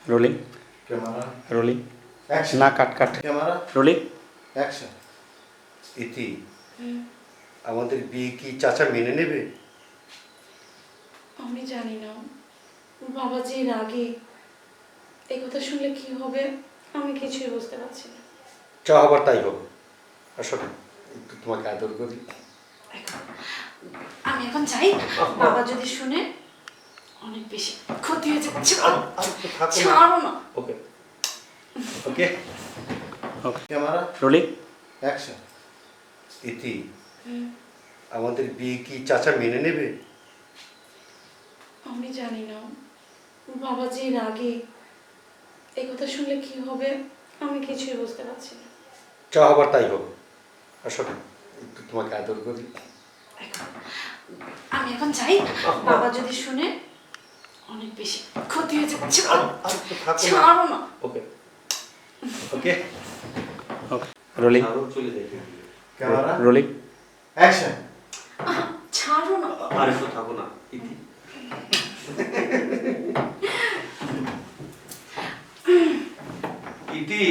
Rolling camera rolling action না কাট cut camera rolling action ইতি আমাদের বিয়ে কি চাচা মেনে নেবে? আমি জানি না বাবা যে রাগে, এই কথা শুনলে কি হবে আমি কিছুই বুঝতে পারছি না। যা হবার তাই হবে। আসলে একটু তোমাকে আদর করি। আমি এখন যাই, বাবা যদি শুনে অনেক বেশি ক্ষতি হয়ে যাবে। ছাড়ো না। ওকে ওকে ওকে ক্যামেরা রোলিং অ্যাকশন ইতি আমাদের বিয়ে কি চাচা মেনে নেবে? আমি জানি না বাবা যে রাগে, এই কথা শুনলে কি হবে আমি কিছুই বুঝতে পারছি না। যা হবার তাই হবে। আসলে একটু তোমাকে আদর করি। আমি এখন যাই, বাবা যদি শুনে অনেক বেশি ক্ষতি হয়ে যাবে। ছাড়ো না। ওকে ওকে ওকে রোলিং আরো চলে যাই। ক্যামেরা রোলিং অ্যাকশন ছাড়ো না। আর একটু থাকো না ইতি। ইতি